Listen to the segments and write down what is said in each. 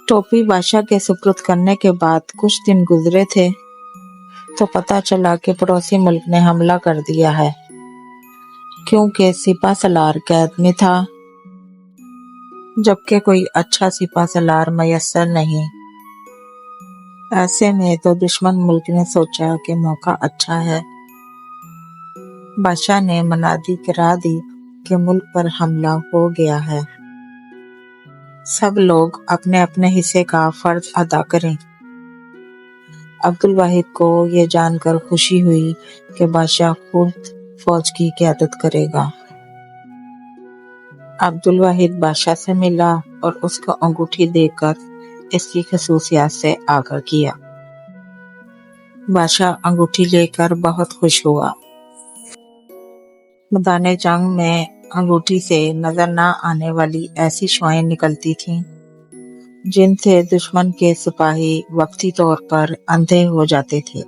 टोपी बादशाह के सुपुर्द करने के बाद कुछ दिन गुजरे थे तो पता चला कि पड़ोसी मुल्क ने हमला कर दिया है, क्योंकि सिपा सलार कैद में था, जबकि कोई अच्छा सिपा सलार मयस्सर नहीं। ऐसे में तो दुश्मन मुल्क ने सोचा कि मौका अच्छा है। बादशाह ने मनादी करा दी कि मुल्क पर हमला हो गया है, सब लोग अपने अपने हिस्से का फर्ज अदा करें। अब्दुल वाहिद को ये जानकर खुशी हुई कि बादशाह खुद फौज की क़यादत करेगा। अब्दुल वाहिद बादशाह से मिला और उसको अंगूठी देकर इसकी खसूसियात से आगाह किया। बादशाह अंगूठी लेकर बहुत खुश हुआ। मैदान जंग में अंगूठी से नजर न आने वाली ऐसी शुआएं निकलती थीं जिनसे दुश्मन के सिपाही वक्ती तौर पर अंधे हो जाते थे।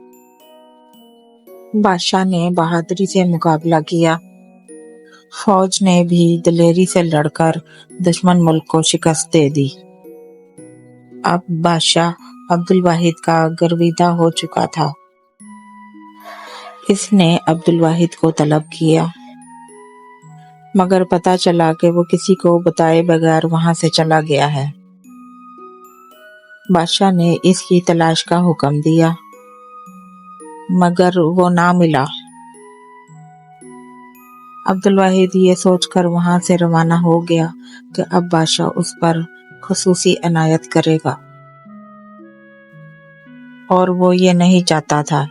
बादशाह ने बहादुरी से मुकाबला किया। फौज ने भी दिलेरी से लड़कर दुश्मन मुल्क को शिकस्त दे दी। अब बादशाह अब्दुल वाहिद का गर्विदा हो चुका था। इसने अब्दुल वाहिद को तलब किया, मगर पता चला कि वो किसी को बताए बगैर वहां से चला गया है। बादशाह ने इसकी तलाश का हुक्म दिया, मगर वो ना मिला। अब्दुल वाहिद ये सोचकर वहां से रवाना हो गया कि अब बादशाह उस पर खुसूसी इनायत करेगा, और वो ये नहीं चाहता था।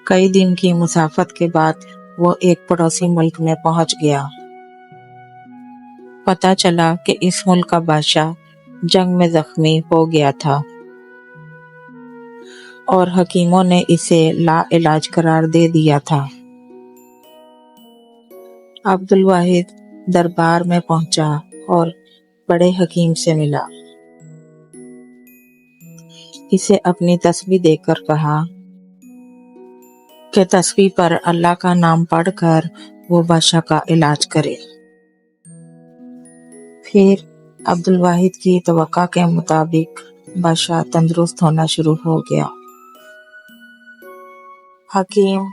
कई दिन की मुसाफत के बाद वो एक पड़ोसी मुल्क में पहुंच गया। पता चला कि इस मुल्क का बादशाह जंग में जख्मी हो गया था और हकीमों ने इसे लाइलाज करार दे दिया था। अब्दुल वाहिद दरबार में पहुंचा और बड़े हकीम से मिला। इसे अपनी तस्बीह देकर कहा कि तस्बीह पर अल्लाह का नाम पढ़कर वो बादशाह का इलाज करे। फिर अब्दुल वाहिद की तवक्का के मुताबिक बादशाह तंदुरुस्त होना शुरू हो गया। हकीम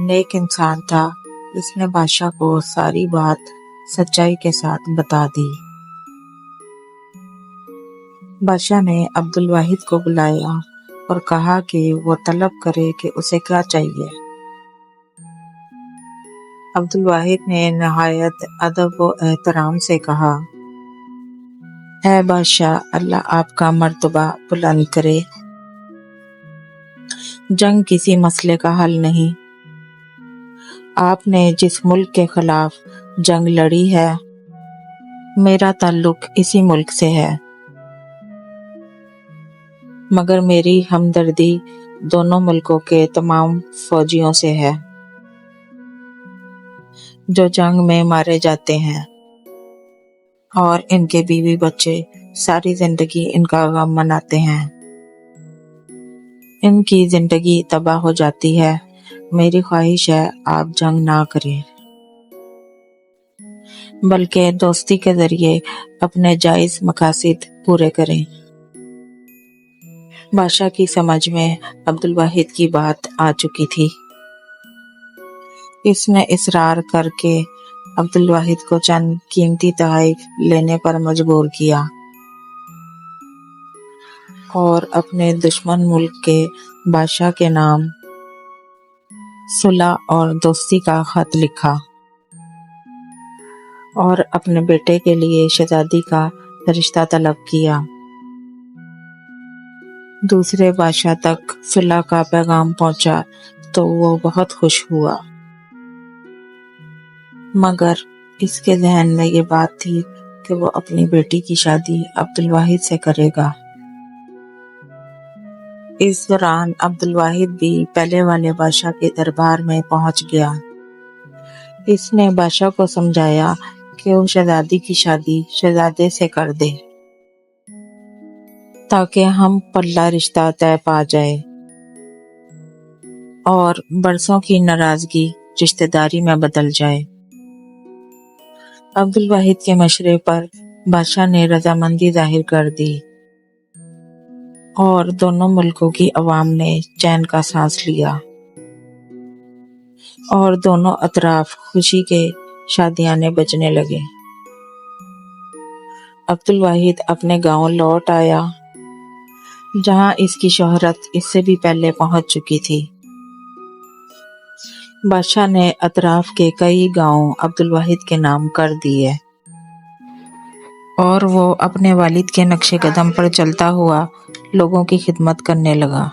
नेक इंसान था। इसने बादशाह को सारी बात सच्चाई के साथ बता दी। बादशाह ने अब्दुल वाहिद को बुलाया और कहा कि वो तलब करे कि उसे क्या चाहिए। अब्दुल वाहिद ने नहायत अदब व एहतराम से कहा, ऐ बादशाह, अल्लाह आपका मर्तबा बुलंद करे। जंग किसी मसले का हल नहीं। आपने जिस मुल्क के खिलाफ जंग लड़ी है, मेरा ताल्लुक इसी मुल्क से है, मगर मेरी हमदर्दी दोनों मुल्कों के तमाम फौजियों से है जो जंग में मारे जाते हैं, और इनके बीवी बच्चे सारी जिंदगी इनका गम मनाते हैं। इनकी जिंदगी तबाह हो जाती है। मेरी ख्वाहिश है आप जंग ना करें, बल्कि दोस्ती के जरिए अपने जायज मकासद पूरे करें। बादशाह की समझ में अब्दुल वाहिद की बात आ चुकी थी। इसने इसरार करके अब्दुल वाहिद को चंद कीमती तोहफे लेने पर मजबूर किया और अपने दुश्मन मुल्क के बादशाह के नाम सुलह और दोस्ती का खत लिखा और अपने बेटे के लिए शहजादी का रिश्ता तलब किया। दूसरे बादशाह तक सुलह का पैगाम पहुंचा तो वो बहुत खुश हुआ, मगर इसके जहन में ये बात थी कि वो अपनी बेटी की शादी अब्दुल वाहिद से करेगा। इस दौरान अब्दुल वाहिद भी पहले वाले बादशाह के दरबार में पहुंच गया। इसने बादशाह को समझाया कि वो शहजादी की शादी शहजादे से कर दे, ताकि हम पल्ला रिश्ता तय पा जाए और बरसों की नाराजगी रिश्तेदारी में बदल जाए। अब्दुल वाहिद के मशवरे पर بادشاہ نے رضامندی ظاہر کر دی اور دونوں ملکوں کی عوام نے چین کا سانس لیا اور دونوں اطراف خوشی کے شادیانے بجنے لگے۔ عبدالواحد اپنے گاؤں لوٹ آیا جہاں اس کی شہرت اس سے بھی پہلے پہنچ چکی تھی۔ بادشاہ نے اطراف کے کئی گاؤں عبدالواحد کے نام کر دیے اور وہ اپنے والد کے نقش قدم پر چلتا ہوا لوگوں کی خدمت کرنے لگا۔